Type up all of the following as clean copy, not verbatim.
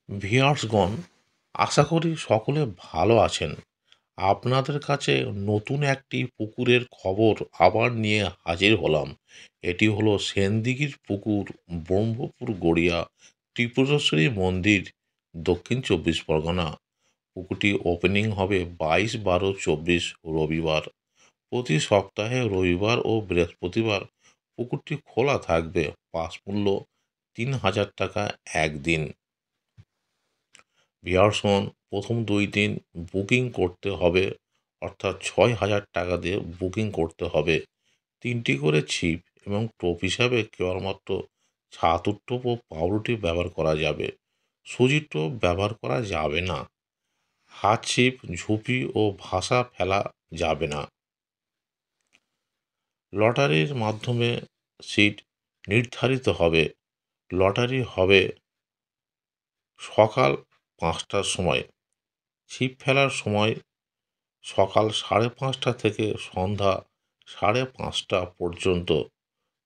ভিউয়ার্সগণ, আশা করি সকলে ভালো আছেন। আপনাদের কাছে নতুন একটি পুকুরের খবর আবার নিয়ে হাজির হলাম। এটি হলো সেনদিঘির পুকুর, ব্রহ্মপুর গড়িয়া, ত্রিপুরেশ্বরী মন্দির, দক্ষিণ ২৪ পরগনা। পুকুরটি ওপেনিং হবে ২২/১২/২৪ রবিবার। প্রতি সপ্তাহে রবিবার ও বৃহস্পতিবার পুকুরটি খোলা থাকবে। পাস মূল্য ৩,০০০ টাকা একদিন। ভিউয়ার্সগণ, প্রথম ২ দিন বুকিং করতে হবে, অর্থাৎ ৬,০০০ টাকা দিয়ে বুকিং করতে হবে। ৩টি করে ছিপ এবং টোপ হিসাবে কেবলমাত্র ছাতুর টোপ ও পাউরুটি ব্যবহার করা যাবে। সুজির টোপ ব্যবহার করা যাবে না। হাত ছিপ, ঝুপি ও ভাসা ফেলা যাবে না। লটারির মাধ্যমে সিট নির্ধারিত হবে। লটারি হবে সকাল ৫টার সময়। ছিপ ফেলার সময় সকাল ৫:৩০ থেকে সন্ধ্যা ৫:৩০ পর্যন্ত।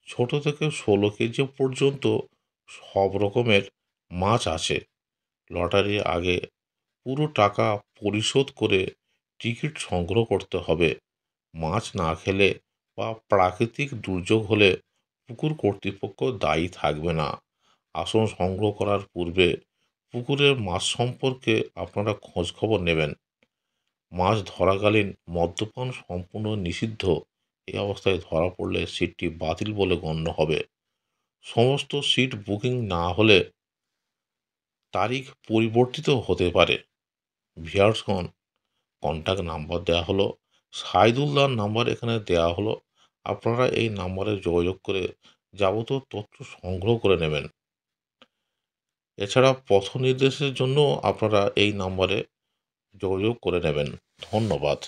ছোট থেকে ১৬ কেজি পর্যন্ত সব রকমের মাছ আছে। লটারির আগে পুরো টাকা পরিশোধ করে টিকিট সংগ্রহ করতে হবে। মাছ না খেলে বা প্রাকৃতিক দুর্যোগ হলে পুকুর কর্তৃপক্ষ দায়ী থাকবে না। আসন সংগ্রহ করার পূর্বে পুকুরের মাছ সম্পর্কে আপনারা খোঁজখবর নেবেন। মাছ ধরাকালীন মদ্যপান সম্পূর্ণ নিষিদ্ধ। এই অবস্থায় ধরা পড়লে সিটটি বাতিল বলে গণ্য হবে। সমস্ত সিট বুকিং না হলে তারিখ পরিবর্তিত হতে পারে। ভিউয়ার্সগণ, কন্ট্যাক্ট নাম্বার দেওয়া হলো, সাইদুল্লাহর নাম্বার এখানে দেওয়া হলো। আপনারা এই নাম্বারে যোগাযোগ করে যাবতীয় তথ্য সংগ্রহ করে নেবেন। এছাড়া পথ নির্দেশের জন্য আপনারা এই নাম্বারে যোগাযোগ করে নেবেন। ধন্যবাদ।